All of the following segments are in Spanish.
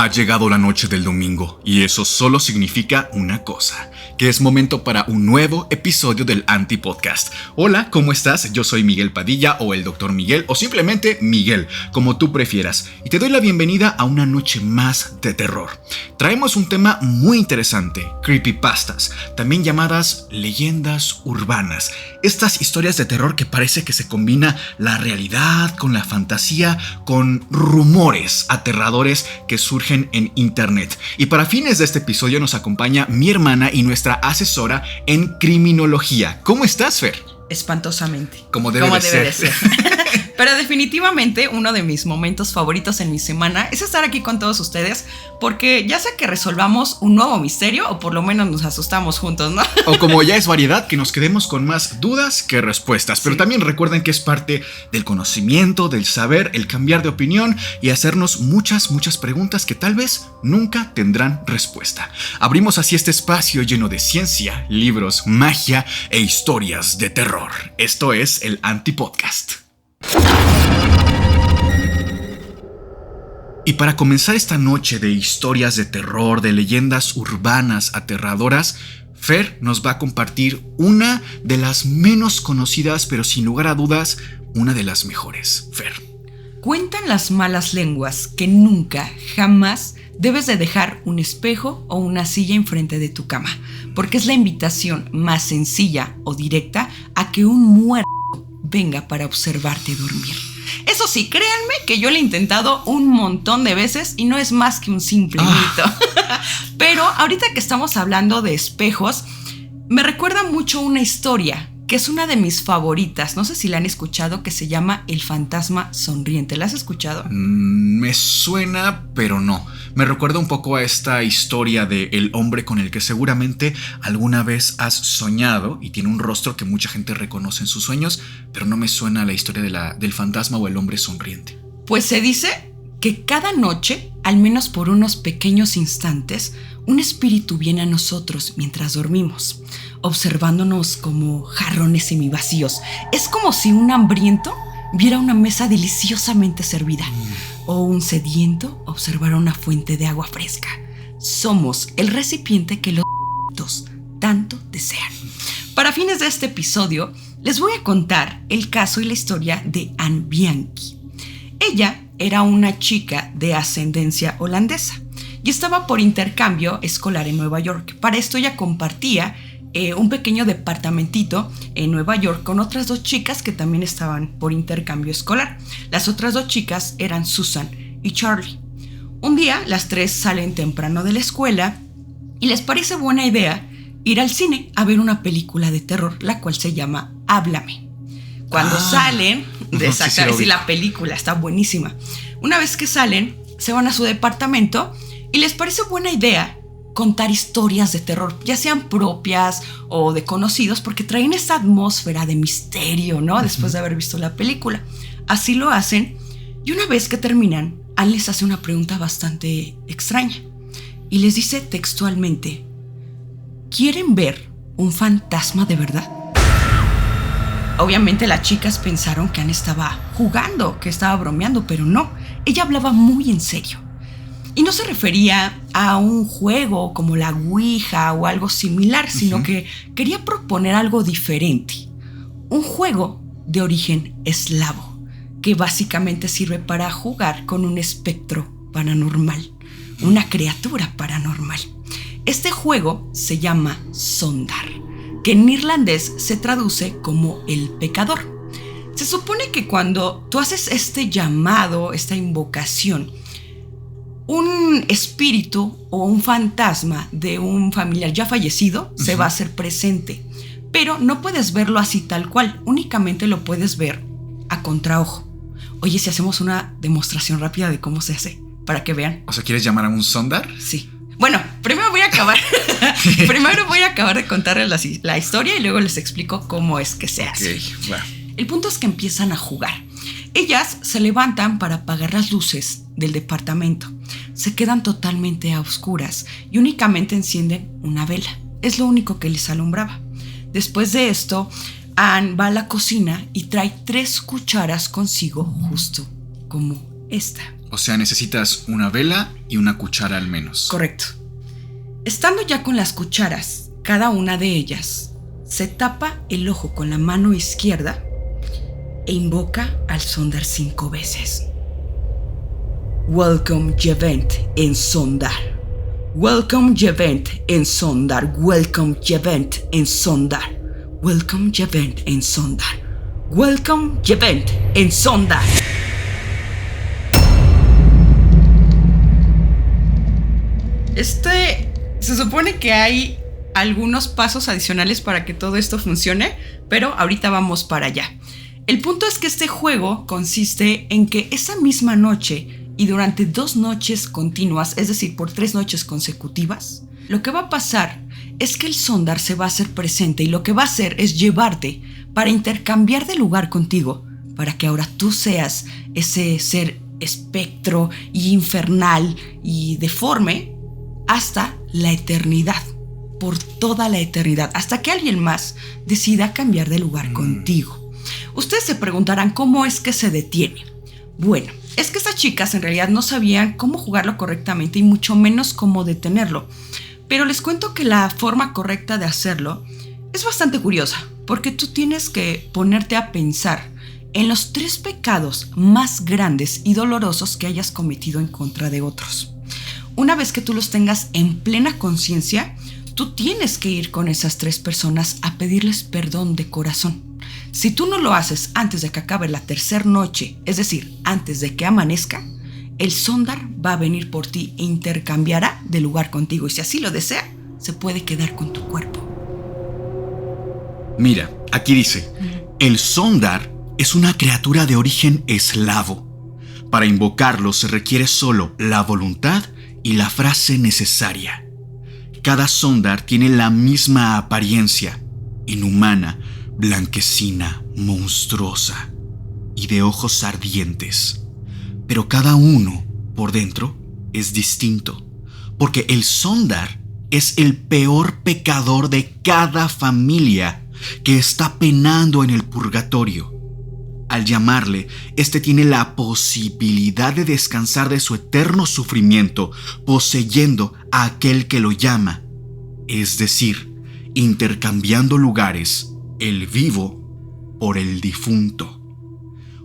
Ha llegado la noche del domingo y eso solo significa una cosa, que es momento para un nuevo episodio del Anti-Podcast. Hola, ¿cómo estás? Yo soy Miguel Padilla o el Dr. Miguel o simplemente Miguel, como tú prefieras, y te doy la bienvenida a una noche más de terror. Traemos un tema muy interesante, creepypastas, también llamadas leyendas urbanas. Estas historias de terror que parece que se combina la realidad con la fantasía, con rumores aterradores que surgen en internet. Y para fines de este episodio nos acompaña mi hermana y nuestra asesora en criminología. ¿Cómo estás, Fer? Espantosamente. Como debe de ser. Pero definitivamente uno de mis momentos favoritos en mi semana es estar aquí con todos ustedes, porque ya sea que resolvamos un nuevo misterio o por lo menos nos asustamos juntos, ¿no? O como ya es variedad, que nos quedemos con más dudas que respuestas. Pero también recuerden que es parte del conocimiento, del saber, el cambiar de opinión y hacernos muchas preguntas que tal vez nunca tendrán respuesta. Abrimos así este espacio lleno de ciencia, libros, magia e historias de terror. Esto es el Anti-Podcast. Y para comenzar esta noche de historias de terror, de leyendas urbanas aterradoras, Fer nos va a compartir una de las menos conocidas, pero sin lugar a dudas, una de las mejores. Fer. Cuentan las malas lenguas que nunca, jamás debes de dejar un espejo o una silla enfrente de tu cama, porque es la invitación más sencilla o directa a que un muerto venga para observarte dormir. Eso sí, créanme que yo lo he intentado un montón de veces y no es más que un simple mito. Pero ahorita que estamos hablando de espejos, me recuerda mucho una historia que es una de mis favoritas. No sé si la han escuchado, que se llama El Fantasma Sonriente. ¿La has escuchado? Me suena, pero no. Me recuerda un poco a esta historia de el hombre con el que seguramente alguna vez has soñado y tiene un rostro que mucha gente reconoce en sus sueños, pero no me suena la historia del fantasma o el hombre sonriente. Pues se dice que cada noche, al menos por unos pequeños instantes, un espíritu viene a nosotros mientras dormimos, observándonos como jarrones semivacíos. Es como si un hambriento viera una mesa deliciosamente servida o un sediento observara una fuente de agua fresca. Somos el recipiente que los tanto desean. Para fines de este episodio, les voy a contar el caso y la historia de Anne Bianchi. Ella era una chica de ascendencia holandesa y estaba por intercambio escolar en Nueva York. Para esto ella compartía un pequeño departamentito en Nueva York con otras dos chicas que también estaban por intercambio escolar. Las otras dos chicas eran Susan y Charlie. Un día las tres salen temprano de la escuela y les parece buena idea ir al cine a ver una película de terror, la cual se llama Háblame. Cuando salen, sí, la película está buenísima. Una vez que salen, se van a su departamento y les parece buena idea contar historias de terror, ya sean propias o de conocidos, porque traen esta atmósfera de misterio, ¿no? Después de haber visto la película. Así lo hacen, y una vez que terminan, Anne les hace una pregunta bastante extraña y les dice textualmente: ¿quieren ver un fantasma de verdad? Obviamente las chicas pensaron que Anne estaba jugando, que estaba bromeando, pero no, ella hablaba muy en serio. Y no se refería a un juego como la Ouija o algo similar, sino que quería proponer algo diferente. Un juego de origen eslavo, que básicamente sirve para jugar con un espectro paranormal, una criatura paranormal. Este juego se llama Sondar, que en irlandés se traduce como el pecador. Se supone que cuando tú haces este llamado, esta invocación, un espíritu o un fantasma de un familiar ya fallecido se va a hacer presente, pero no puedes verlo así tal cual, únicamente lo puedes ver a contraojo. Oye, si hacemos una demostración rápida de cómo se hace, para que vean. O sea, ¿quieres llamar a un sondar? Sí. Bueno, primero voy a acabar de contarles la historia y luego les explico cómo es que se hace. Okay, bueno. El punto es que empiezan a jugar. Ellas se levantan para apagar las luces del departamento. Se quedan totalmente a oscuras y únicamente encienden una vela. Es lo único que les alumbraba. Después de esto, Anne va a la cocina y trae 3 cucharas consigo, justo como esta. O sea, necesitas una vela y una cuchara al menos. Correcto. Estando ya con las cucharas, cada una de ellas se tapa el ojo con la mano izquierda e invoca al Sondar 5 veces. Welcome Jevent en Sondar. Welcome Jevent en Sondar. Welcome Jevent en Sondar. Welcome Jevent en Sondar. Welcome Jevent en Sondar. Se supone que hay algunos pasos adicionales para que todo esto funcione, pero ahorita vamos para allá. El punto es que este juego consiste en que esa misma noche y durante 2 noches continuas, es decir, por 3 noches consecutivas, lo que va a pasar es que el Sondar se va a hacer presente y lo que va a hacer es llevarte para intercambiar de lugar contigo, para que ahora tú seas ese ser espectro y infernal y deforme hasta la eternidad, por toda la eternidad, hasta que alguien más decida cambiar de lugar contigo. Ustedes se preguntarán cómo es que se detiene. Bueno, es que estas chicas en realidad no sabían cómo jugarlo correctamente y mucho menos cómo detenerlo. Pero les cuento que la forma correcta de hacerlo es bastante curiosa, porque tú tienes que ponerte a pensar en los 3 pecados más grandes y dolorosos que hayas cometido en contra de otros. Una vez que tú los tengas en plena conciencia, tú tienes que ir con esas 3 personas a pedirles perdón de corazón. Si tú no lo haces antes de que acabe la 3ª noche, es decir, antes de que amanezca, el Sondar va a venir por ti e intercambiará de lugar contigo. Y si así lo desea, se puede quedar con tu cuerpo. Mira, aquí dice, el Sondar es una criatura de origen eslavo. Para invocarlo se requiere solo la voluntad y la frase necesaria. Cada Sondar tiene la misma apariencia, inhumana, blanquecina, monstruosa y de ojos ardientes. Pero cada uno, por dentro, es distinto, porque el Sondar es el peor pecador de cada familia que está penando en el purgatorio. Al llamarle, este tiene la posibilidad de descansar de su eterno sufrimiento, poseyendo a aquel que lo llama, es decir, intercambiando lugares, el vivo por el difunto.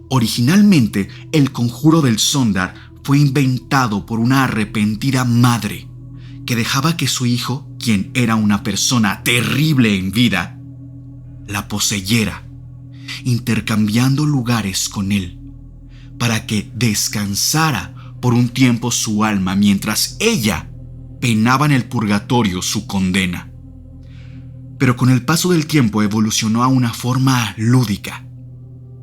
Originalmente, el conjuro del Sondar fue inventado por una arrepentida madre que dejaba que su hijo, quien era una persona terrible en vida, la poseyera, intercambiando lugares con él, para que descansara por un tiempo su alma mientras ella penaba en el purgatorio su condena. Pero con el paso del tiempo evolucionó a una forma lúdica.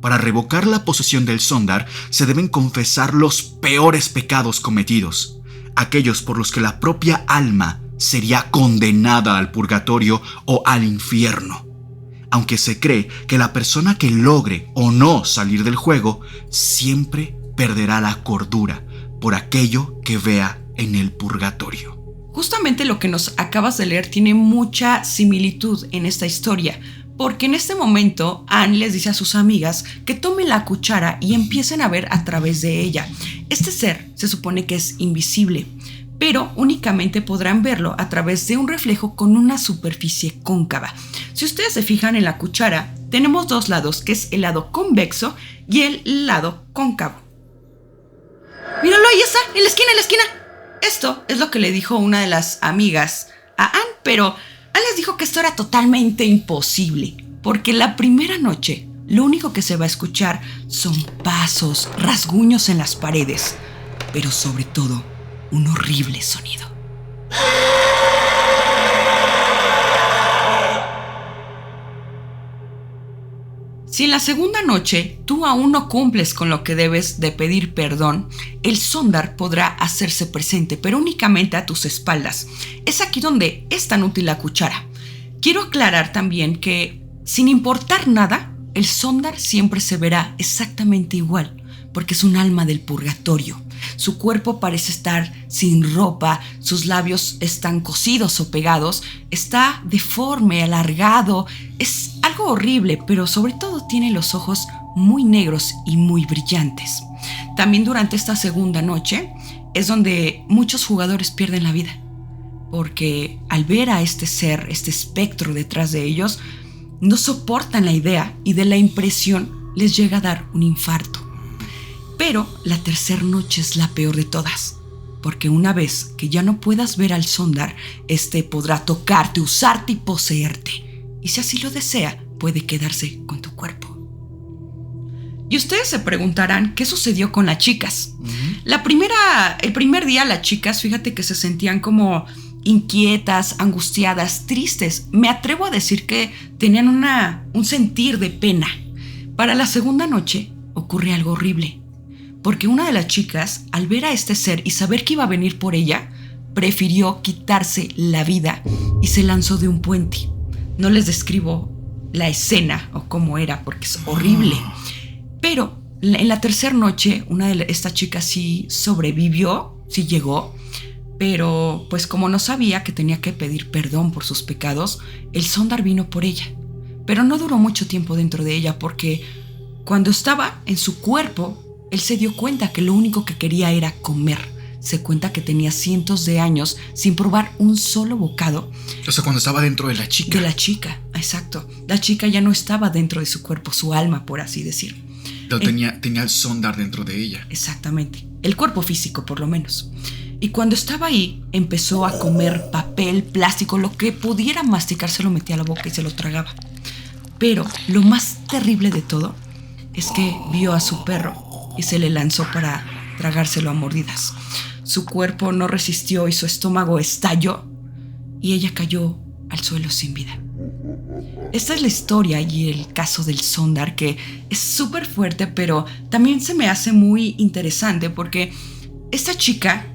Para revocar la posesión del Sondar se deben confesar los peores pecados cometidos, aquellos por los que la propia alma sería condenada al purgatorio o al infierno. Aunque se cree que la persona que logre o no salir del juego siempre perderá la cordura por aquello que vea en el purgatorio. Justamente lo que nos acabas de leer tiene mucha similitud en esta historia, porque en este momento Anne les dice a sus amigas que tomen la cuchara y empiecen a ver a través de ella. Este ser se supone que es invisible, pero únicamente podrán verlo a través de un reflejo con una superficie cóncava. Si ustedes se fijan en la cuchara, tenemos 2 lados, que es el lado convexo y el lado cóncavo. ¡Míralo, ahí está! ¡En la esquina, en la esquina! Esto es lo que le dijo una de las amigas a Anne, pero Anne les dijo que esto era totalmente imposible, porque la primera noche lo único que se va a escuchar son pasos, rasguños en las paredes, pero sobre todo un horrible sonido. Si en la segunda noche tú aún no cumples con lo que debes de pedir perdón, el Sondar podrá hacerse presente, pero únicamente a tus espaldas. Es aquí donde es tan útil la cuchara. Quiero aclarar también que, sin importar nada, el Sondar siempre se verá exactamente igual, porque es un alma del purgatorio. Su cuerpo parece estar sin ropa, sus labios están cosidos o pegados, está deforme, alargado, es algo horrible, pero sobre todo tiene los ojos muy negros y muy brillantes. también durante esta segunda noche es donde muchos jugadores pierden la vida, porque al ver a este ser, este espectro detrás de ellos, no soportan la idea y de la impresión les llega a dar un infarto. Pero la tercera noche es la peor de todas, porque una vez que ya no puedas ver al Sondar, este podrá tocarte, usarte y poseerte, y si así lo desea, puede quedarse con tu cuerpo. Y ustedes se preguntarán qué sucedió con las chicas. El primer día las chicas, fíjate que se sentían como inquietas, angustiadas, tristes. Me atrevo a decir que tenían un sentir de pena. Para la segunda noche ocurre algo horrible, porque una de las chicas, al ver a este ser y saber que iba a venir por ella, prefirió quitarse la vida y se lanzó de un puente. No les describo la escena o cómo era, porque es horrible. Pero en la tercera noche, una de estas chicas sí sobrevivió, sí llegó, pero pues como no sabía que tenía que pedir perdón por sus pecados, el Sondar vino por ella. Pero no duró mucho tiempo dentro de ella, porque cuando estaba en su cuerpo, él se dio cuenta que lo único que quería era comer. Se cuenta que tenía cientos de años sin probar un solo bocado. O sea, cuando estaba dentro de la chica. De la chica, exacto. La chica ya no estaba dentro de su cuerpo, su alma, por así decir. Pero tenía el Sondar dentro de ella. Exactamente. El cuerpo físico, por lo menos. Y cuando estaba ahí, empezó a comer papel, plástico, lo que pudiera masticar se lo metía a la boca y se lo tragaba. Pero lo más terrible de todo es que vio a su perro y se le lanzó para tragárselo a mordidas. Su cuerpo no resistió y su estómago estalló y ella cayó al suelo sin vida. Esta es la historia y el caso del Sondar, que es súper fuerte, pero también se me hace muy interesante porque esta chica,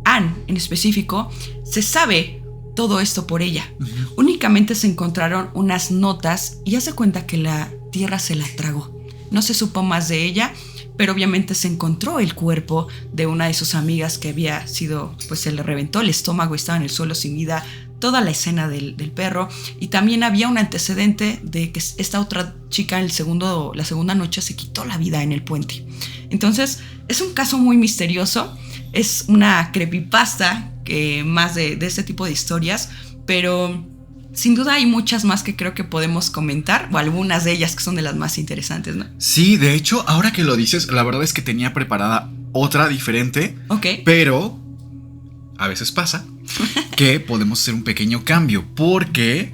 Anne en específico, se sabe todo esto por ella. Únicamente se encontraron unas notas y hace cuenta que la tierra se la tragó. No se supo más de ella, pero obviamente se encontró el cuerpo de una de sus amigas que había sido, pues se le reventó el estómago y estaba en el suelo sin vida. Toda la escena del perro, y también había un antecedente de que esta otra chica la segunda noche se quitó la vida en el puente. Entonces es un caso muy misterioso, es una creepypasta que más de este tipo de historias, pero sin duda hay muchas más que creo que podemos comentar, o algunas de ellas que son de las más interesantes, ¿no? Sí, de hecho, ahora que lo dices, la verdad es que tenía preparada otra diferente, pero a veces pasa que podemos hacer un pequeño cambio, porque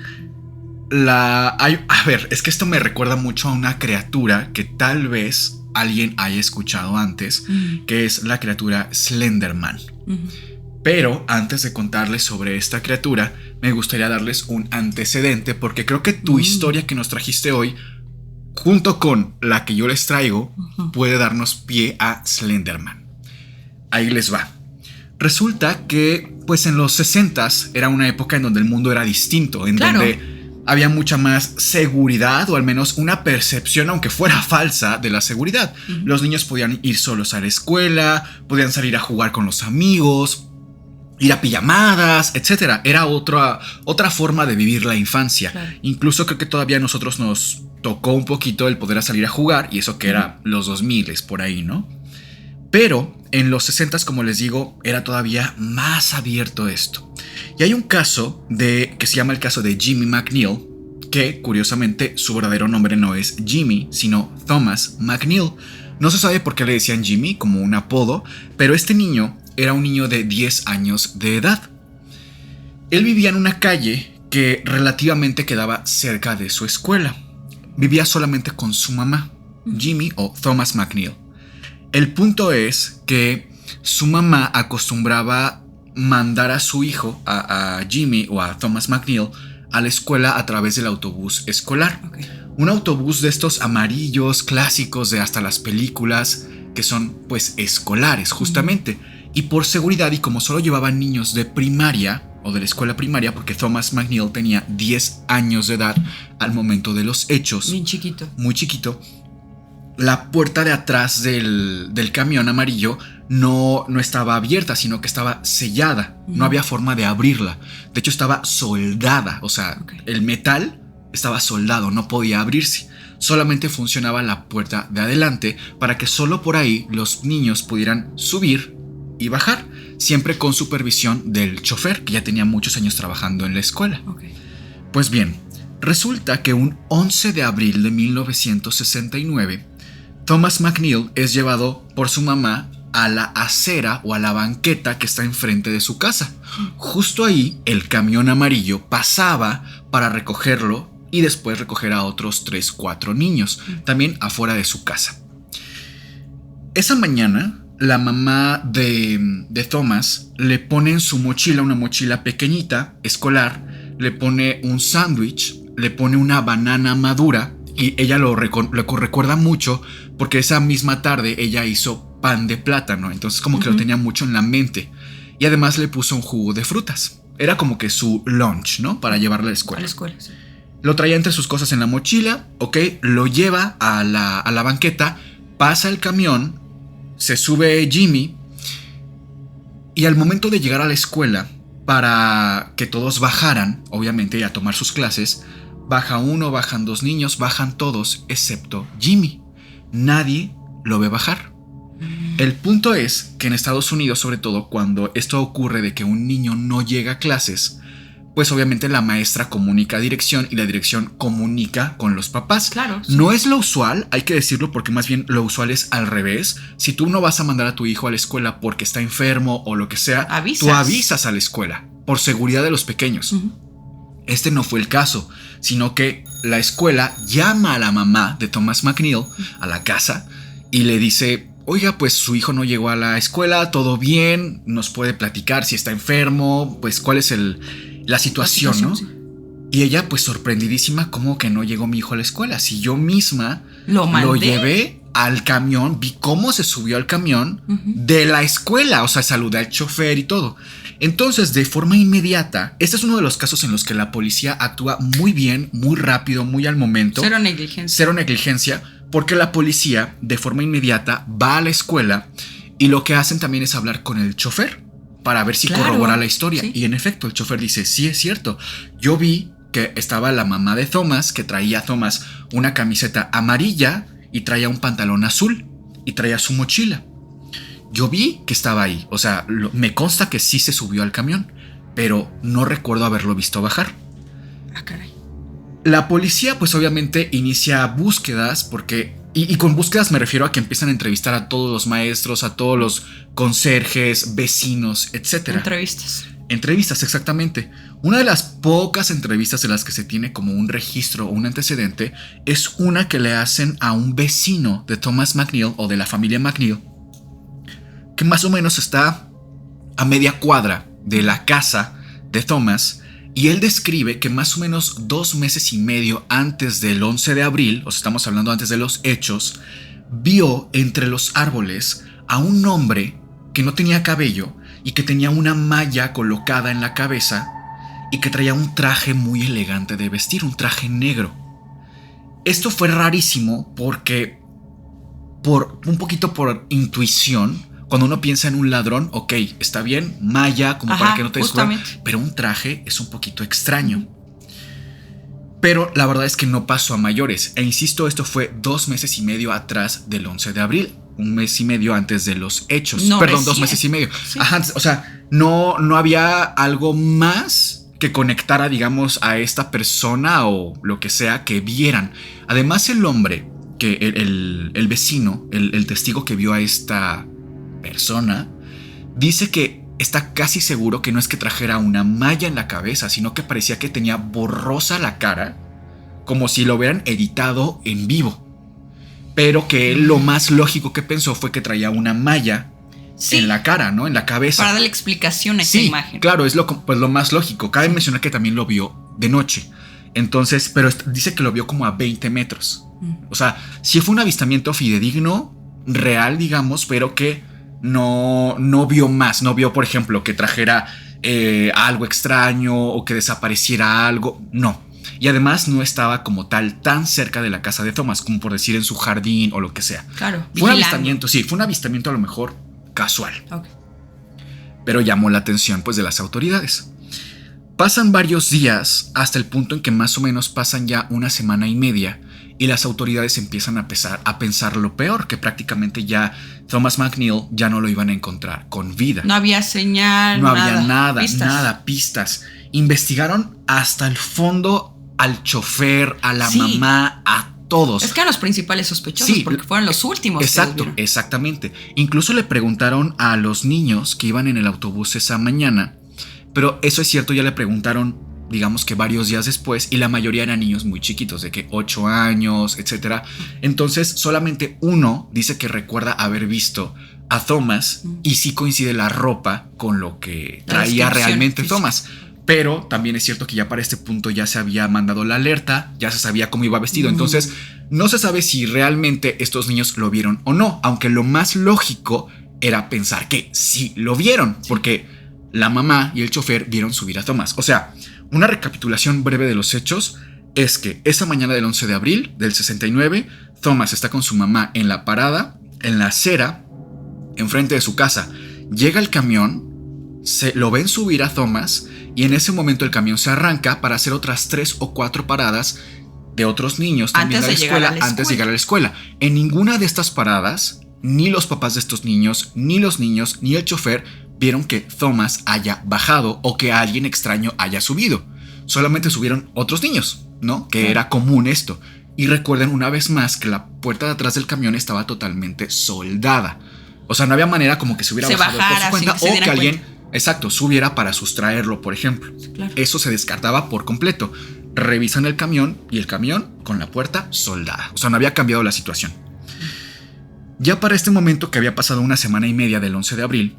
es que esto me recuerda mucho a una criatura que tal vez alguien haya escuchado antes, que es la criatura Slenderman. Pero antes de contarles sobre esta criatura, me gustaría darles un antecedente, porque creo que tu historia que nos trajiste hoy, junto con la que yo les traigo, puede darnos pie a Slenderman. Ahí les va. Resulta que, pues en los 60s era una época en donde el mundo era distinto, en donde había mucha más seguridad, o al menos una percepción, aunque fuera falsa, de la seguridad. Los niños podían ir solos a la escuela, podían salir a jugar con los amigos, ir a pijamadas, etc. Era otra forma de vivir la infancia. Claro. Incluso creo que todavía a nosotros nos tocó un poquito el poder salir a jugar, y eso que era los 2000 por ahí, ¿no? Pero en los 60s, como les digo, era todavía más abierto esto. Y hay un caso que se llama el caso de Jimmy McNeil, que curiosamente su verdadero nombre no es Jimmy, sino Thomas McNeil. No se sabe por qué le decían Jimmy como un apodo, pero este niño era un niño de 10 años de edad. Él vivía en una calle que relativamente quedaba cerca de su escuela. Vivía solamente con su mamá, Jimmy o Thomas McNeil. El punto es que su mamá acostumbraba mandar a su hijo, a Jimmy o a Thomas McNeil, a la escuela a través del autobús escolar. Un autobús de estos amarillos clásicos de hasta las películas, que son pues escolares justamente. Y por seguridad, y como solo llevaban niños de primaria o de la escuela primaria, porque Thomas McNeil tenía 10 años de edad al momento de los hechos. Bien chiquito. Muy chiquito. La puerta de atrás del camión amarillo no estaba abierta, sino que estaba sellada. No había forma de abrirla. De hecho, estaba soldada. O sea, el metal estaba soldado, no podía abrirse. solamente funcionaba la puerta de adelante para que solo por ahí los niños pudieran subir y bajar, siempre con supervisión del chofer, que ya tenía muchos años trabajando en la escuela. Okay. Pues bien, resulta que un 11 de abril de 1969, Thomas McNeil es llevado por su mamá a la acera o a la banqueta que está enfrente de su casa. Justo ahí, el camión amarillo pasaba para recogerlo y después recoger a otros 3-4 niños, también afuera de su casa. Esa mañana, la mamá de Thomas le pone en su mochila, una mochila pequeñita, escolar, le pone un sándwich, le pone una banana madura, y ella lo recuerda mucho porque esa misma tarde ella hizo pan de plátano, entonces como que lo tenía mucho en la mente, y además le puso un jugo de frutas. Era como que su lunch, ¿no? Para llevarlo a la escuela. A la escuela, sí. Lo traía entre sus cosas en la mochila, ok, lo lleva a la banqueta, pasa el camión, se sube Jimmy, y al momento de llegar a la escuela, para que todos bajaran, obviamente, a tomar sus clases, baja uno, bajan 2 niños, bajan todos, excepto Jimmy. Nadie lo ve bajar. El punto es que en Estados Unidos, sobre todo cuando esto ocurre de que un niño no llega a clases, pues obviamente la maestra comunica a dirección y la dirección comunica con los papás. Claro. Sí. No es lo usual, hay que decirlo, porque más bien lo usual es al revés. Si tú no vas a mandar a tu hijo a la escuela porque está enfermo o lo que sea, tú avisas a la escuela por seguridad de los pequeños. Este no fue el caso, sino que la escuela llama a la mamá de Thomas McNeil a la casa y le dice: oiga, pues su hijo no llegó a la escuela, todo bien, nos puede platicar si está enfermo, pues cuál es la situación, ¿no? Sí. Y ella, pues sorprendidísima, ¿cómo que no llegó mi hijo a la escuela? Si yo misma lo llevé al camión, vi cómo se subió al camión de la escuela, o sea, saludé al chofer y todo. Entonces, de forma inmediata, este es uno de los casos en los que la policía actúa muy bien, muy rápido, muy al momento. Cero negligencia. Cero negligencia, porque la policía, de forma inmediata, va a la escuela y lo que hacen también es hablar con el chofer para ver si corrobora la historia. Sí. Y en efecto, el chofer dice: sí, es cierto, yo vi que estaba la mamá de Thomas, que traía a Thomas una camiseta amarilla y traía un pantalón azul y traía su mochila. Yo vi que estaba ahí, o sea, me consta que sí se subió al camión, pero no recuerdo haberlo visto bajar. Ah, caray. La policía pues obviamente inicia búsquedas porque... Y con búsquedas me refiero a que empiezan a entrevistar a todos los maestros, a todos los conserjes, vecinos, etc. Entrevistas, exactamente. Una de las pocas entrevistas de las que se tiene como un registro o un antecedente es una que le hacen a un vecino de Thomas McNeil o de la familia McNeil, que más o menos está a media cuadra de la casa de Thomas. Y él describe que más o menos 2 meses y medio antes del 11 de abril, o sea, estamos hablando antes de los hechos, vio entre los árboles a un hombre que no tenía cabello y que tenía una malla colocada en la cabeza y que traía un traje muy elegante de vestir, un traje negro. Esto fue rarísimo porque, un poquito por intuición, cuando uno piensa en un ladrón, ok, está bien, malla, como para que no te descubran, pero un traje es un poquito extraño. Pero la verdad es que no pasó a mayores. E insisto, esto fue 2 meses y medio atrás del 11 de abril. 1 mes y medio antes de los hechos. No, perdón, 2 meses y medio. Sí. Ajá, o sea, no había algo más que conectara, digamos, a esta persona o lo que sea que vieran. Además, el hombre, que el vecino, el testigo que vio a esta persona, dice que está casi seguro que no es que trajera una malla en la cabeza, sino que parecía que tenía borrosa la cara, como si lo hubieran editado en vivo, pero que él lo más lógico que pensó fue que traía una malla en la cara, ¿no? En la cabeza. Para darle explicación a esa imagen. Claro, es lo más lógico. Cabe mencionar que también lo vio de noche. Entonces, pero dice que lo vio como a 20 metros. O sea, sí fue un avistamiento fidedigno, real, digamos, pero que no vio más. No vio, por ejemplo, que trajera algo extraño o que desapareciera algo. No. Y además no estaba como tal tan cerca de la casa de Thomas, como por decir en su jardín o lo que sea. Claro. Fue un avistamiento, sí, fue un avistamiento a lo mejor casual. Okay. Pero llamó la atención pues de las autoridades. Pasan varios días hasta el punto en que más o menos pasan ya 1 semana y media y las autoridades empiezan a pensar lo peor, que prácticamente ya Thomas McNeil ya no lo iban a encontrar con vida. No había señal, no había nada, pistas. Investigaron hasta el fondo al chofer, a la mamá, a todos. Es que eran los principales sospechosos, porque fueron los últimos. Exacto, exactamente. Incluso le preguntaron a los niños que iban en el autobús esa mañana, pero eso es cierto, ya le preguntaron, digamos que varios días después, y la mayoría eran niños muy chiquitos, de que 8 años, etc. Entonces solamente uno dice que recuerda haber visto a Thomas, y sí coincide la ropa con lo que traía realmente Thomas. Pero también es cierto que ya para este punto ya se había mandado la alerta, ya se sabía cómo iba vestido. Entonces no se sabe si realmente estos niños lo vieron o no, aunque lo más lógico era pensar que sí lo vieron, porque la mamá y el chofer vieron subir a Thomas. O sea, una recapitulación breve de los hechos es que esa mañana del 11 de abril del 69, Thomas está con su mamá en la parada, en la acera, enfrente de su casa. Llega el camión, lo ven subir a Thomas, y en ese momento el camión se arranca para hacer otras 3 o 4 paradas de otros niños también antes de llegar a la escuela. En ninguna de estas paradas, ni los papás de estos niños, ni los niños, ni el chofer vieron que Thomas haya bajado o que alguien extraño haya subido. Solamente subieron otros niños, ¿no? Que era común esto. Y recuerden una vez más que la puerta de atrás del camión estaba totalmente soldada. O sea, no había manera como que se hubiera bajado por su cuenta, o que alguien, subiera para sustraerlo, por ejemplo. Claro. Eso se descartaba por completo. Revisan el camión y el camión con la puerta soldada. O sea, no había cambiado la situación. Ya para este momento, que había pasado una semana y media del 11 de abril,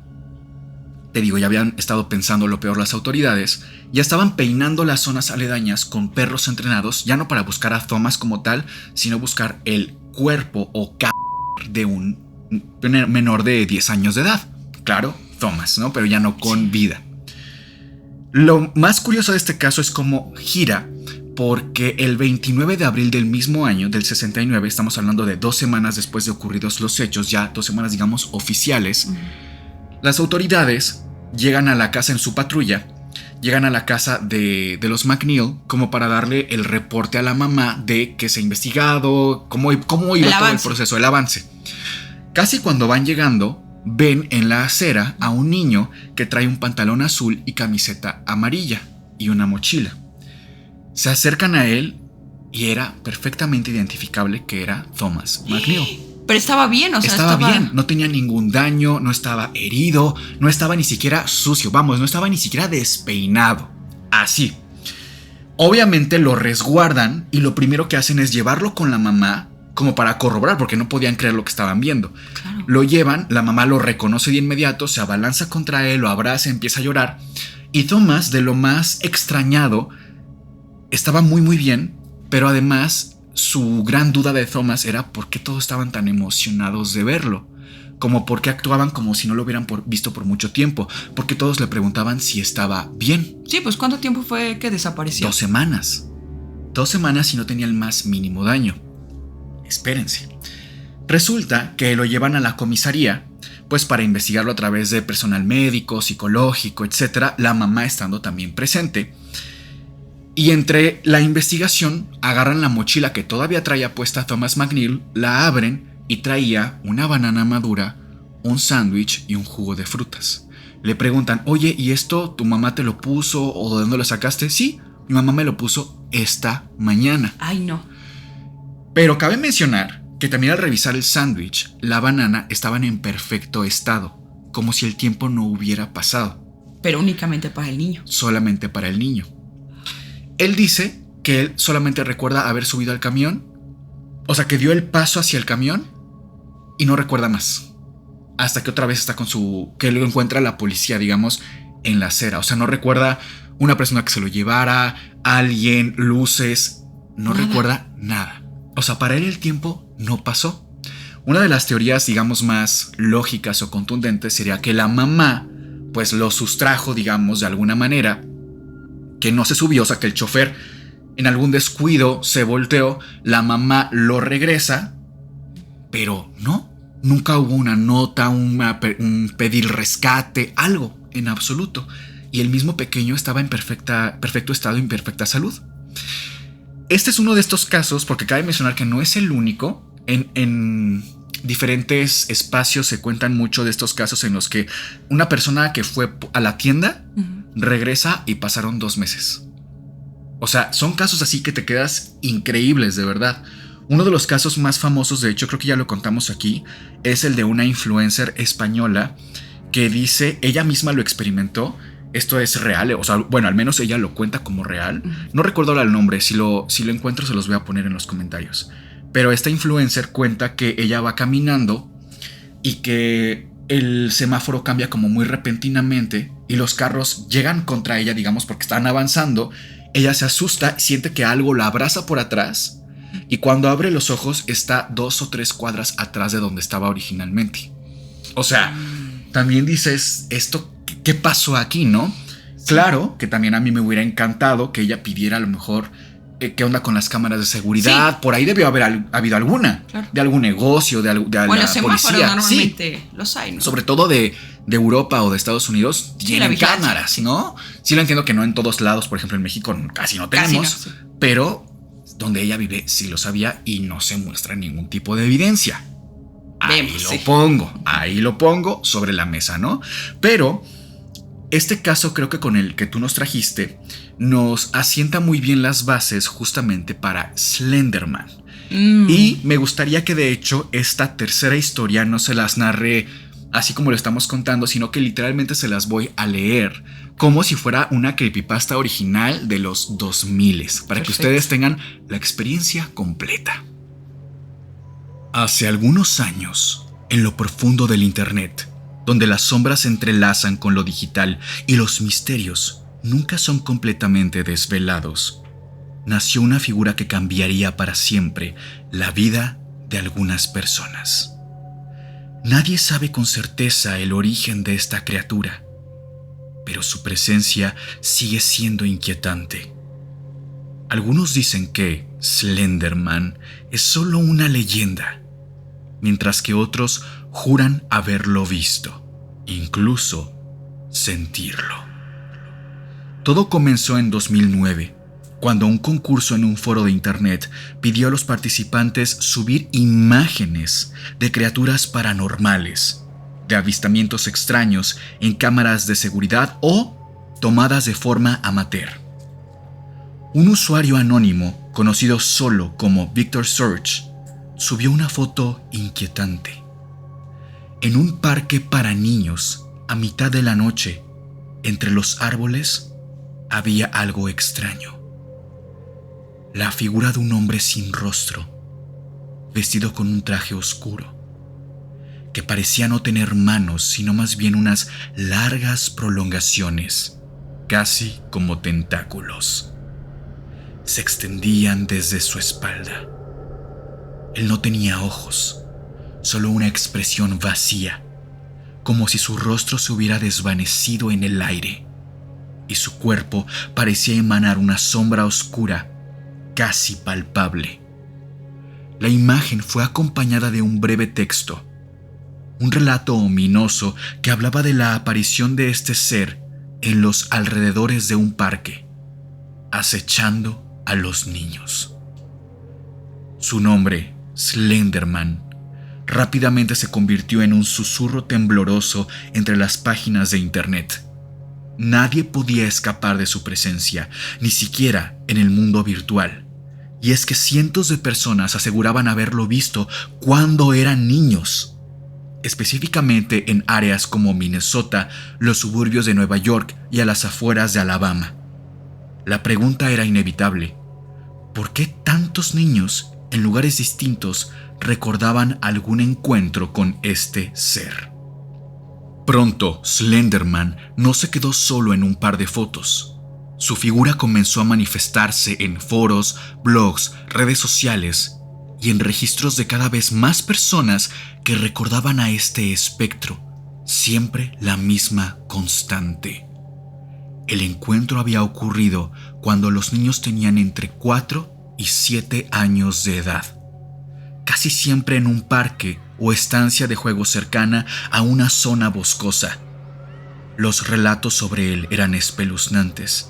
te digo, ya habían estado pensando lo peor las autoridades, ya estaban peinando las zonas aledañas con perros entrenados, ya no para buscar a Thomas como tal, sino buscar el cuerpo o de un menor de 10 años de edad. Claro, Thomas, ¿no? Pero ya no con vida. Lo más curioso de este caso es cómo gira, porque el 29 de abril del mismo año, del 69, estamos hablando de 2 semanas después de ocurridos los hechos, ya 2 semanas, digamos, oficiales, las autoridades llegan a la casa en su patrulla, llegan a la casa de los McNeil como para darle el reporte a la mamá de que se ha investigado, cómo iba todo el proceso, el avance. Casi cuando van llegando, ven en la acera a un niño que trae un pantalón azul y camiseta amarilla y una mochila. Se acercan a él y era perfectamente identificable que era Thomas McNeil. Pero estaba bien, o sea, estaba bien, no tenía ningún daño, no estaba herido, no estaba ni siquiera sucio, vamos, no estaba ni siquiera despeinado. Así. Obviamente lo resguardan y lo primero que hacen es llevarlo con la mamá como para corroborar, porque no podían creer lo que estaban viendo. Claro. Lo llevan, la mamá lo reconoce de inmediato, se abalanza contra él, lo abraza, empieza a llorar. Y Thomas, de lo más extrañado, estaba muy muy bien, pero además su gran duda de Thomas era por qué todos estaban tan emocionados de verlo, como por qué actuaban como si no lo hubieran visto por mucho tiempo, porque todos le preguntaban si estaba bien. Sí, pues ¿cuánto tiempo fue que desapareció? 2 semanas. 2 semanas y no tenía el más mínimo daño. Espérense. Resulta que lo llevan a la comisaría, pues para investigarlo a través de personal médico, psicológico, etc., la mamá estando también presente. Y entre la investigación agarran la mochila que todavía traía puesta Thomas McNeil, la abren y traía una banana madura, un sándwich y un jugo de frutas. Le preguntan, oye, ¿y esto tu mamá te lo puso o de dónde lo sacaste? Sí, mi mamá me lo puso esta mañana. Ay, no. Pero cabe mencionar que también al revisar el sándwich, la banana estaban en perfecto estado, como si el tiempo no hubiera pasado. Pero únicamente para el niño. Solamente para el niño. Él dice que él solamente recuerda haber subido al camión, o sea, que dio el paso hacia el camión y no recuerda más. Hasta que otra vez está que lo encuentra la policía, digamos, en la acera. O sea, no recuerda una persona que se lo llevara, alguien, luces, no recuerda nada. O sea, para él el tiempo no pasó. Una de las teorías, digamos, más lógicas o contundentes sería que la mamá, pues lo sustrajo, digamos, de alguna manera, que no se subió, o sea, que el chofer en algún descuido se volteó, la mamá lo regresa, pero no, nunca hubo una nota, un pedir rescate, algo en absoluto. Y el mismo pequeño estaba en perfecto estado y en perfecta salud. Este es uno de estos casos, porque cabe mencionar que no es el único. En diferentes espacios se cuentan mucho de estos casos en los que una persona que fue a la tienda regresa y pasaron 2 meses. O sea, son casos así que te quedas increíbles, de verdad. Uno de los casos más famosos, de hecho creo que ya lo contamos aquí, es el de una influencer española que dice, ella misma lo experimentó. Esto es real, o sea, bueno, al menos ella lo cuenta como real. No recuerdo ahora el nombre, si lo encuentro se los voy a poner en los comentarios. Pero esta influencer cuenta que ella va caminando y que el semáforo cambia como muy repentinamente y los carros llegan contra ella, digamos, porque están avanzando. Ella se asusta, siente que algo la abraza por atrás y cuando abre los ojos está 2 o 3 cuadras atrás de donde estaba originalmente. O sea, también dices, ¿esto qué pasó aquí, no? Sí. Claro que también a mí me hubiera encantado que ella pidiera a lo mejor qué onda con las cámaras de seguridad. Sí. Por ahí debió haber habido alguna, claro, de algún negocio, de la policía. Normalmente sí, los hay, ¿no? Sobre todo de Europa o de Estados Unidos, sí, tienen cámaras, ¿no? Sí lo entiendo que no en todos lados, por ejemplo en México casi no tenemos, sí. Pero donde ella vive sí lo sabía y no se muestra ningún tipo de evidencia. Ahí lo pongo sobre la mesa, ¿no? Pero este caso creo que con el que tú nos trajiste nos asienta muy bien las bases justamente para Slender Man. Y me gustaría que de hecho esta tercera historia no se las narre así como lo estamos contando, sino que literalmente se las voy a leer como si fuera una creepypasta original de los 2000, para Perfecto. Que ustedes tengan la experiencia completa. Hace algunos años, en lo profundo del internet, donde las sombras se entrelazan con lo digital y los misterios nunca son completamente desvelados, nació una figura que cambiaría para siempre la vida de algunas personas. Nadie sabe con certeza el origen de esta criatura, pero su presencia sigue siendo inquietante. Algunos dicen que Slender Man es solo una leyenda, mientras que otros juran haberlo visto, incluso sentirlo. Todo comenzó en 2009, cuando un concurso en un foro de internet pidió a los participantes subir imágenes de criaturas paranormales, de avistamientos extraños en cámaras de seguridad o tomadas de forma amateur. Un usuario anónimo, conocido solo como Victor Search, subió una foto inquietante. En un parque para niños, a mitad de la noche, entre los árboles, había algo extraño. La figura de un hombre sin rostro, vestido con un traje oscuro, que parecía no tener manos, sino más bien unas largas prolongaciones, casi como tentáculos. Se extendían desde su espalda. Él no tenía ojos, solo una expresión vacía, como si su rostro se hubiera desvanecido en el aire, y su cuerpo parecía emanar una sombra oscura, casi palpable. La imagen fue acompañada de un breve texto, un relato ominoso que hablaba de la aparición de este ser en los alrededores de un parque, acechando a los niños. Su nombre, Slender Man, rápidamente se convirtió en un susurro tembloroso entre las páginas de internet. Nadie podía escapar de su presencia, ni siquiera en el mundo virtual. Y es que cientos de personas aseguraban haberlo visto cuando eran niños, específicamente en áreas como Minnesota, los suburbios de Nueva York y a las afueras de Alabama. La pregunta era inevitable: ¿por qué tantos niños en lugares distintos recordaban algún encuentro con este ser? Pronto, Slender Man no se quedó solo en un par de fotos. Su figura comenzó a manifestarse en foros, blogs, redes sociales y en registros de cada vez más personas que recordaban a este espectro, siempre la misma constante. El encuentro había ocurrido cuando los niños tenían entre 4 y 7 años de edad, casi siempre en un parque o estancia de juego cercana a una zona boscosa. Los relatos sobre él eran espeluznantes.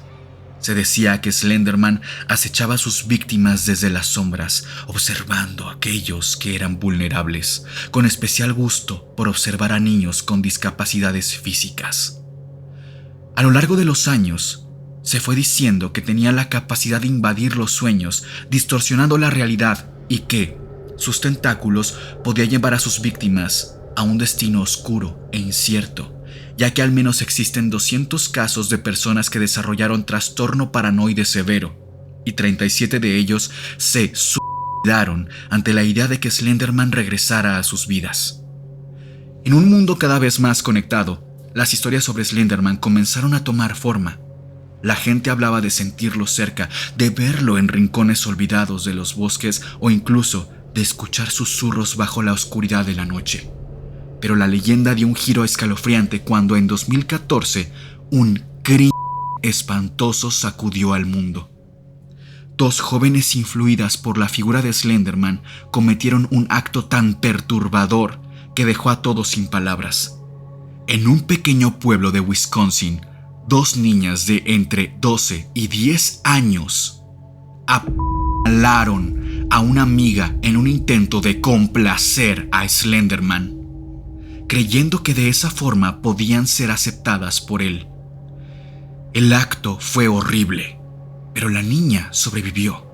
Se decía que Slenderman acechaba a sus víctimas desde las sombras, observando a aquellos que eran vulnerables, con especial gusto por observar a niños con discapacidades físicas. A lo largo de los años, se fue diciendo que tenía la capacidad de invadir los sueños, distorsionando la realidad, y que sus tentáculos podían llevar a sus víctimas a un destino oscuro e incierto, ya que al menos existen 200 casos de personas que desarrollaron trastorno paranoide severo, y 37 de ellos se suicidaron ante la idea de que Slenderman regresara a sus vidas. En un mundo cada vez más conectado, las historias sobre Slenderman comenzaron a tomar forma. La gente hablaba de sentirlo cerca, de verlo en rincones olvidados de los bosques o incluso de escuchar susurros bajo la oscuridad de la noche. Pero la leyenda dio un giro escalofriante cuando en 2014 un crimen espantoso sacudió al mundo. 2 jóvenes influidas por la figura de Slenderman cometieron un acto tan perturbador que dejó a todos sin palabras. En un pequeño pueblo de Wisconsin, 2 niñas de entre 12 y 10 años apuñalaron a una amiga en un intento de complacer a Slenderman, creyendo que de esa forma podían ser aceptadas por él. El acto fue horrible, pero la niña sobrevivió.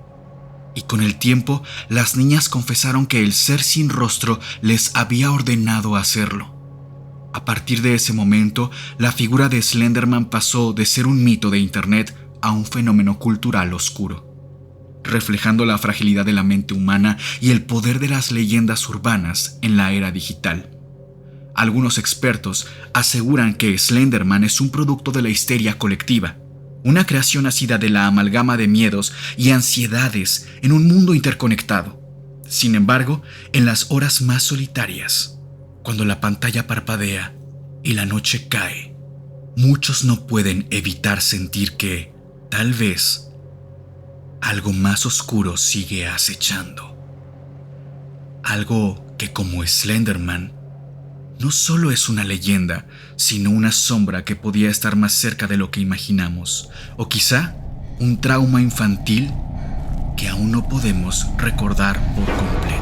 Y con el tiempo, las niñas confesaron que el ser sin rostro les había ordenado hacerlo. A partir de ese momento, la figura de Slenderman pasó de ser un mito de internet a un fenómeno cultural oscuro, reflejando la fragilidad de la mente humana y el poder de las leyendas urbanas en la era digital. Algunos expertos aseguran que Slenderman es un producto de la histeria colectiva, una creación nacida de la amalgama de miedos y ansiedades en un mundo interconectado. Sin embargo, en las horas más solitarias, cuando la pantalla parpadea y la noche cae, muchos no pueden evitar sentir que, tal vez, algo más oscuro sigue acechando. Algo que, como Slenderman, no solo es una leyenda, sino una sombra que podía estar más cerca de lo que imaginamos, o quizá un trauma infantil que aún no podemos recordar por completo.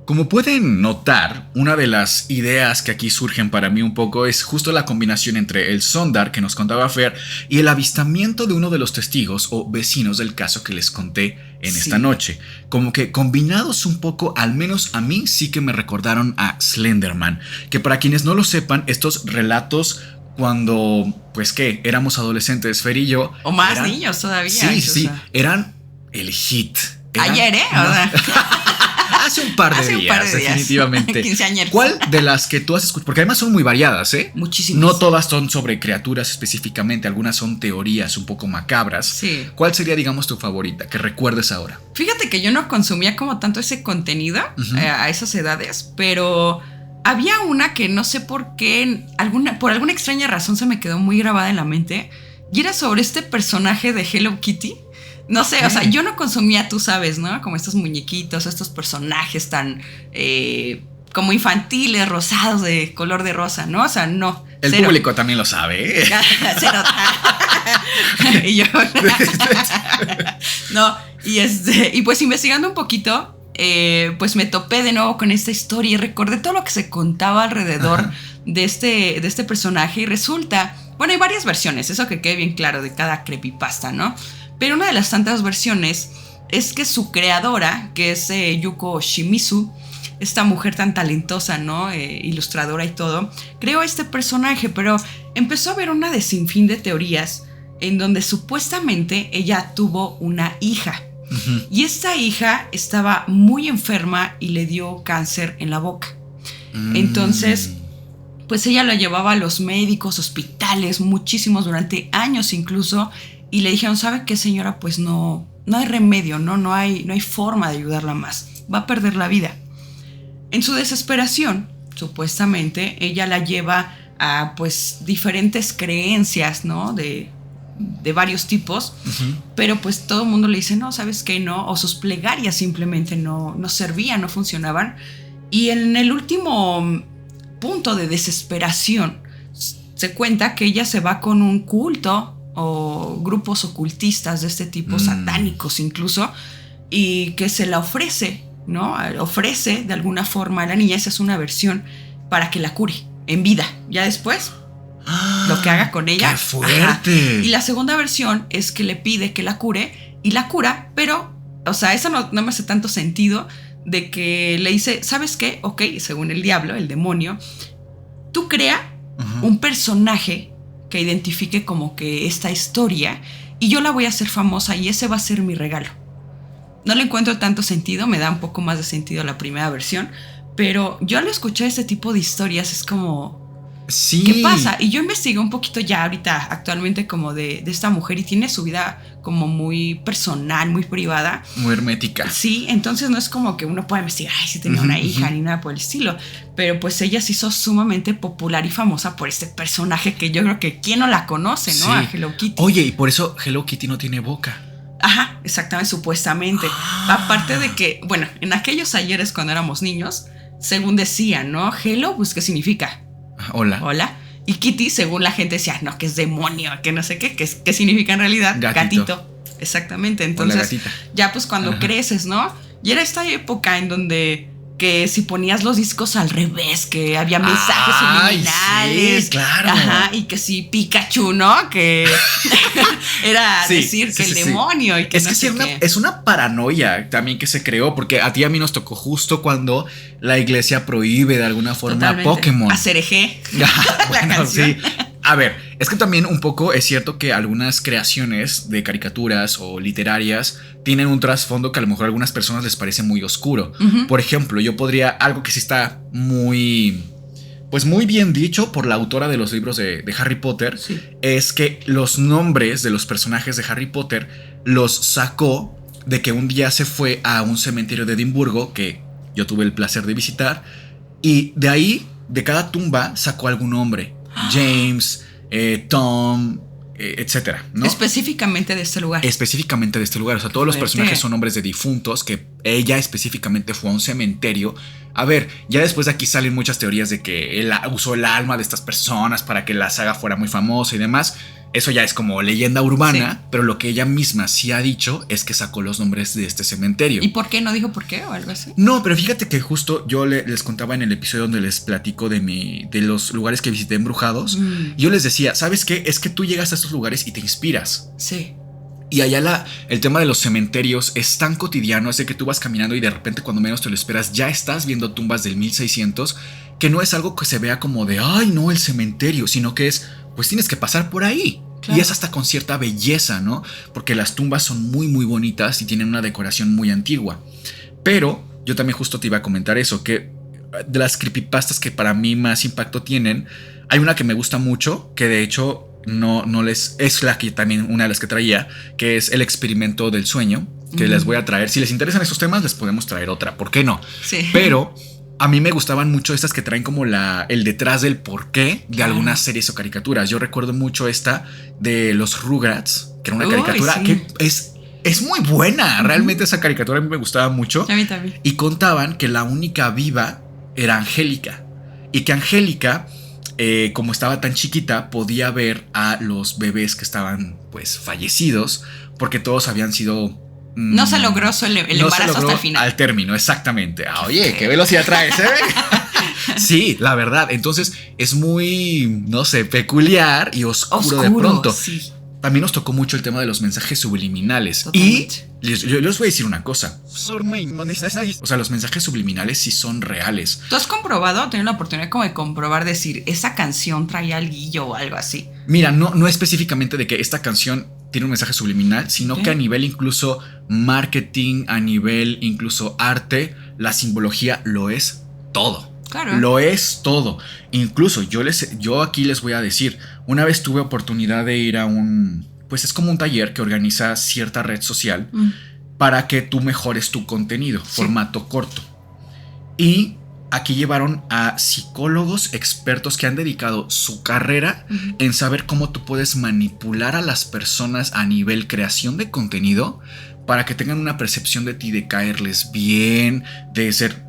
Como pueden notar, una de las ideas que aquí surgen para mí un poco es justo la combinación entre el sondar que nos contaba Fer y el avistamiento de uno de los testigos o vecinos del caso que les conté en esta noche. Como que combinados un poco, al menos a mí sí que me recordaron a Slenderman, que para quienes no lo sepan, estos relatos cuando, pues qué, éramos adolescentes, Fer y yo. O más eran, niños todavía. Sí, eran el hit. Ayer, Hace un par de días, definitivamente. Quinceañeros. ¿Cuál de las que tú has escuchado? Porque además son muy variadas, ¿eh? Muchísimas. No todas son sobre criaturas específicamente, algunas son teorías un poco macabras. Sí. ¿Cuál sería, digamos, tu favorita que recuerdes ahora? Fíjate que yo no consumía como tanto ese contenido a esas edades, pero había una que no sé por qué, por alguna extraña razón se me quedó muy grabada en la mente, y era sobre este personaje de Hello Kitty. No sé, o sea, yo no consumía, tú sabes, ¿no? Como estos muñequitos, estos personajes tan como infantiles, rosados, de color de rosa, ¿no? O sea, no. El cero. Público también lo sabe, ¿eh? Cero. Y yo. No, y pues investigando un poquito, pues me topé de nuevo con esta historia y recordé todo lo que se contaba alrededor de este personaje. Y resulta, bueno, hay varias versiones, eso que quede bien claro de cada creepypasta, ¿no? Pero una de las tantas versiones es que su creadora, que es Yuko Shimizu, esta mujer tan talentosa, ¿no? Ilustradora y todo, creó este personaje, pero empezó a haber una de sinfín de teorías en donde supuestamente ella tuvo una hija. Y esta hija estaba muy enferma y le dio cáncer en la boca. Entonces, pues ella lo llevaba a los médicos, hospitales, muchísimos, durante años incluso. Y le dijeron, ¿sabe qué, señora? Pues no hay remedio, no hay forma de ayudarla más. Va a perder la vida. En su desesperación, supuestamente, ella la lleva a pues diferentes creencias, ¿no? De de varios tipos, pero pues todo el mundo le dice, no, ¿sabes qué? No, o sus plegarias simplemente no servían, no funcionaban. Y en el último punto de desesperación se cuenta que ella se va con un culto o grupos ocultistas de este tipo, satánicos incluso, y que se la ofrece, ¿no? Ofrece de alguna forma a la niña, esa es una versión, para que la cure en vida. Ya después, lo que haga con ella. ¡Qué fuerte! Ajá. Y la segunda versión es que le pide que la cure y la cura, pero, o sea, eso no me hace tanto sentido, de que le dice, ¿sabes qué? Ok, según el diablo, el demonio, tú crea un personaje que identifique como que esta historia y yo la voy a hacer famosa y ese va a ser mi regalo. No le encuentro tanto sentido, me da un poco más de sentido la primera versión, pero yo al escuchar este tipo de historias es como... Sí. ¿Qué pasa? Y yo investigué un poquito ya ahorita actualmente como de esta mujer y tiene su vida como muy personal, muy privada. Muy hermética. Sí, entonces no es como que uno pueda investigar, ay, si tenía una hija ni nada por el estilo. Pero pues ella se hizo sumamente popular y famosa por este personaje que yo creo que quién no la conoce, ¿no? Sí. A Hello Kitty. Oye, y por eso Hello Kitty no tiene boca. Ajá, exactamente, supuestamente. Aparte de que, bueno, en aquellos ayeres cuando éramos niños, según decían, ¿no? Hello, pues, ¿qué significa? Hola. Hola. Y Kitty, según la gente decía, no, que es demonio, que no sé qué, que significa en realidad gatito. Exactamente. Entonces, ya pues cuando creces, ¿no? Y era esta época en donde que si ponías los discos al revés, que había mensajes subliminales. Sí, claro. Ajá, y que si Pikachu, ¿no? Que era decir que el demonio y que es no que sé qué. Es una paranoia también que se creó, porque a ti y a mí nos tocó justo cuando la iglesia prohíbe de alguna forma totalmente. Pokémon. A Cereje. Bueno, sí. A ver, es que también un poco es cierto que algunas creaciones de caricaturas o literarias tienen un trasfondo que a lo mejor a algunas personas les parece muy oscuro. Por ejemplo, yo podría, algo que sí está muy, pues muy bien dicho por la autora de los libros de Harry Potter, es que los nombres de los personajes de Harry Potter los sacó de que un día se fue a un cementerio de Edimburgo, que yo tuve el placer de visitar, y de ahí, de cada tumba, sacó algún nombre. James, Tom, etcétera, ¿no? Específicamente de este lugar. Específicamente de este lugar. O sea, todos los personajes son nombres de difuntos que ella específicamente fue a un cementerio. A ver, ya después de aquí salen muchas teorías de que él usó el alma de estas personas para que la saga fuera muy famosa y demás. Eso ya es como leyenda urbana, pero lo que ella misma sí ha dicho es que sacó los nombres de este cementerio. ¿Y por qué? ¿No dijo por qué o algo así? No, pero fíjate que justo yo les contaba en el episodio donde les platico de los lugares que visité embrujados. Y yo les decía, ¿sabes qué? Es que tú llegas a estos lugares y te inspiras. Sí. Y allá el tema de los cementerios es tan cotidiano, es de que tú vas caminando y de repente cuando menos te lo esperas ya estás viendo tumbas del 1600, que no es algo que se vea como de, ay no, el cementerio, sino que es, pues tienes que pasar por ahí. Claro. Y es hasta con cierta belleza, ¿no? Porque las tumbas son muy muy bonitas y tienen una decoración muy antigua. Pero yo también justo te iba a comentar eso, que de las creepypastas que para mí más impacto tienen, hay una que me gusta mucho, que de hecho no les es la que también una de las que traía, que es el experimento del sueño, que les voy a traer. Si les interesan esos temas, les podemos traer otra, ¿por qué no? Sí. Pero a mí me gustaban mucho estas que traen como el detrás del porqué de algunas series o caricaturas. Yo recuerdo mucho esta de los Rugrats, que era una caricatura que es muy buena. Realmente esa caricatura a mí me gustaba mucho. A mí también. Y contaban que la única viva era Angélica. Y que Angélica, como estaba tan chiquita, podía ver a los bebés que estaban pues fallecidos, porque todos habían sido... No se logró el embarazo hasta el final. Al término, exactamente. Oye, qué velocidad traes, ¿eh? Sí, la verdad. Entonces es muy, no sé, peculiar y oscuro de pronto. Sí. También nos tocó mucho el tema de los mensajes subliminales. Totalmente. Y yo les voy a decir una cosa. O sea, los mensajes subliminales sí son reales. ¿Tú has comprobado, tenido la oportunidad como de comprobar, decir, esa canción trae alguillo o algo así? Mira, no específicamente de que esta canción tiene un mensaje subliminal, sino que a nivel incluso marketing, a nivel incluso arte, la simbología lo es todo. Claro. Lo es todo. Incluso yo aquí les voy a decir, una vez tuve oportunidad de ir a pues es como un taller que organiza cierta red social para que tú mejores tu contenido, formato corto. Y aquí llevaron a psicólogos expertos que han dedicado su carrera en saber cómo tú puedes manipular a las personas a nivel creación de contenido para que tengan una percepción de ti, de caerles bien, de ser...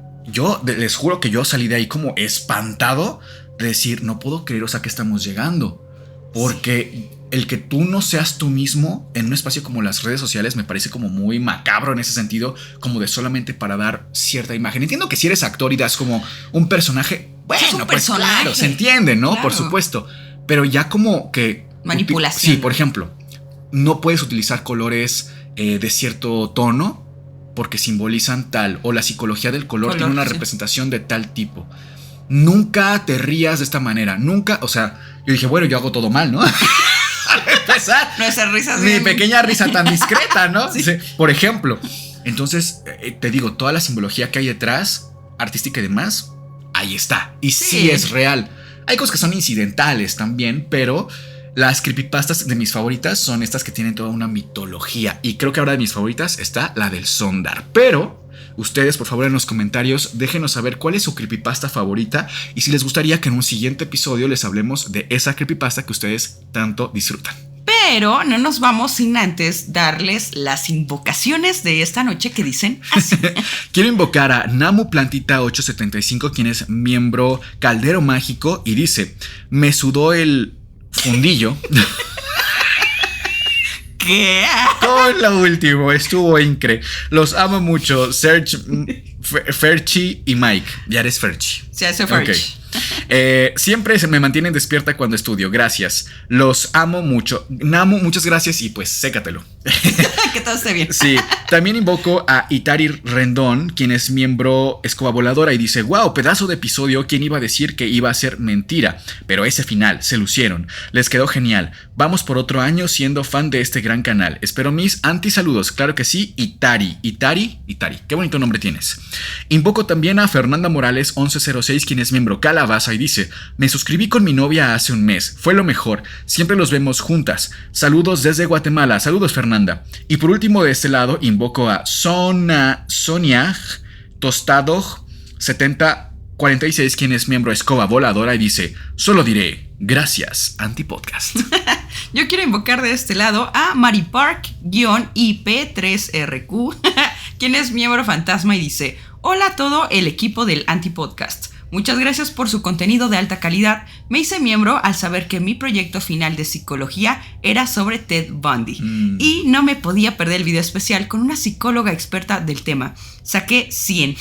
les juro que yo salí de ahí como espantado de decir, no puedo creer, o sea, que estamos llegando. Porque el que tú no seas tú mismo en un espacio como las redes sociales me parece como muy macabro en ese sentido, como de solamente para dar cierta imagen. Entiendo que si eres actor y das como un personaje, bueno, es un pues personaje. claro, se entiende, ¿no? Claro. Por supuesto. Pero ya como que... Manipulación. Sí, por ejemplo, no puedes utilizar colores de cierto tono porque simbolizan tal, o la psicología del color tiene una representación de tal tipo. Nunca te rías de esta manera, nunca, o sea, yo dije, bueno, yo hago todo mal, ¿no? Al empezar, nuestra risa mi pequeña risa tan discreta, ¿no? Sí. Sí, por ejemplo. Entonces, te digo, toda la simbología que hay detrás, artística y demás, ahí está. Y sí es real. Hay cosas que son incidentales también, pero las creepypastas de mis favoritas son estas que tienen toda una mitología. Y creo que ahora de mis favoritas está la del Sondar. Pero ustedes, por favor, en los comentarios déjenos saber cuál es su creepypasta favorita y si les gustaría que en un siguiente episodio les hablemos de esa creepypasta que ustedes tanto disfrutan. Pero no nos vamos sin antes darles las invocaciones de esta noche que dicen así. Quiero invocar a Namu Plantita 875, quien es miembro Caldero Mágico, y dice: me sudó el fundillo. ¿Qué? Con lo último, estuvo increíble. Los amo mucho, Serge, Ferchi y Mike. Ya eres Ferchi. Se hace Ferchi. Okay. Siempre se me mantienen despierta cuando estudio. Gracias. Los amo mucho. Namu, muchas gracias y pues sécatelo. Que todo esté bien. Sí. También invoco a Itari Rendón, quien es miembro Escoba Voladora, y dice: wow, pedazo de episodio. ¿Quién iba a decir que iba a ser mentira? Pero ese final se lucieron. Les quedó genial. Vamos por otro año siendo fan de este gran canal. Espero mis antisaludos. Claro que sí. Itari. Qué bonito nombre tienes. Invoco también a Fernanda Morales 1106, quien es miembro Calabaza, y dice: me suscribí con mi novia hace un mes. Fue lo mejor. Siempre los vemos juntas. Saludos desde Guatemala. Saludos, Fernanda. Y por último, de este lado, invoco a Sonia Tostado 7046, quien es miembro Escoba Voladora, y dice: solo diré gracias, Antipodcast. Yo quiero invocar de este lado a Maripark-IP3RQ, quien es miembro fantasma, y dice: hola a todo el equipo del Antipodcast. Muchas gracias por su contenido de alta calidad. Me hice miembro al saber que mi proyecto final de psicología era sobre Ted Bundy. Y no me podía perder el video especial con una psicóloga experta del tema. Saqué 100.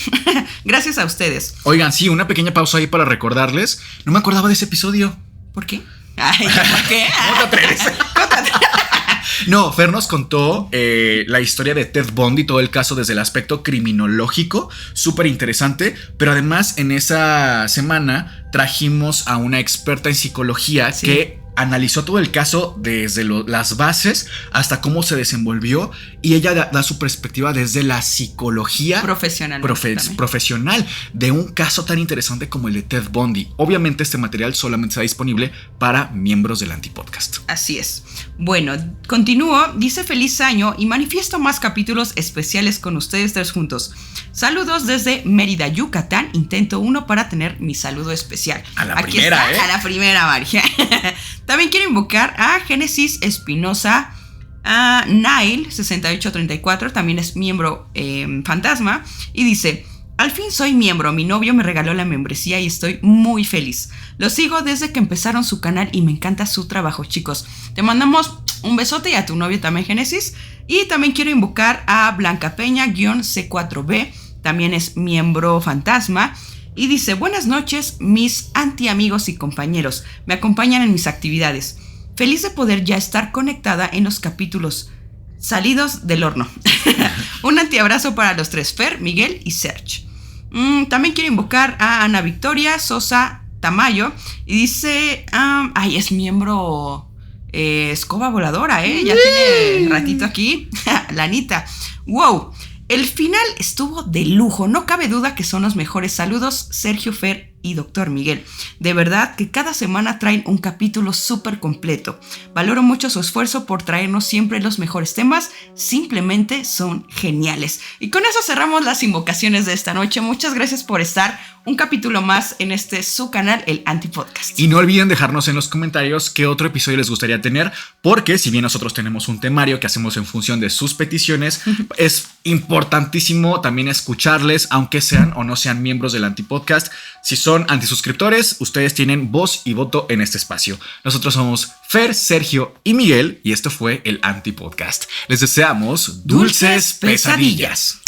Gracias a ustedes. Oigan, sí, una pequeña pausa ahí para recordarles. No me acordaba de ese episodio. ¿Por qué? Ay, ¿por qué? ¿Cómo te atreves? No, Fer nos contó la historia de Ted Bundy, todo el caso desde el aspecto criminológico, súper interesante, pero además en esa semana trajimos a una experta en psicología que analizó todo el caso desde las bases hasta cómo se desenvolvió, y ella da su perspectiva desde la psicología profesional de un caso tan interesante como el de Ted Bundy. Obviamente este material solamente está disponible para miembros del Antipodcast. Así es. Bueno, continúo. Dice: feliz año y manifiesto más capítulos especiales con ustedes tres juntos. Saludos desde Mérida, Yucatán. Intento uno para tener mi saludo especial. A la Aquí primera, está, a la primera, María. También quiero invocar a Génesis Espinosa, a Nail 6834, también es miembro fantasma, y dice: al fin soy miembro, mi novio me regaló la membresía y estoy muy feliz. Los sigo desde que empezaron su canal y me encanta su trabajo, chicos. Te mandamos un besote, y a tu novio también, Génesis. Y también quiero invocar a Blanca Peña-C4B, también es miembro fantasma, y dice: buenas noches, mis anti-amigos y compañeros. Me acompañan en mis actividades. Feliz de poder ya estar conectada en los capítulos salidos del horno. Un antiabrazo para los tres, Fer, Miguel y Serge. También quiero invocar a Ana Victoria Sosa Tamayo, y dice: es miembro Escoba Voladora, ya tiene ratito aquí. La Anita. Wow. El final estuvo de lujo, no cabe duda que son los mejores. Saludos, Sergio, Fer y Dr. Miguel. De verdad que cada semana traen un capítulo súper completo. Valoro mucho su esfuerzo por traernos siempre los mejores temas. Simplemente son geniales. Y con eso cerramos las invocaciones de esta noche. Muchas gracias por estar un capítulo más en su canal, el Antipodcast. Y no olviden dejarnos en los comentarios qué otro episodio les gustaría tener, porque si bien nosotros tenemos un temario que hacemos en función de sus peticiones, es importantísimo también escucharles, aunque sean o no sean miembros del Antipodcast. Si son antisuscriptores, ustedes tienen voz y voto en este espacio. Nosotros somos Fer, Sergio y Miguel, y esto fue el Antipodcast. Les deseamos dulces pesadillas.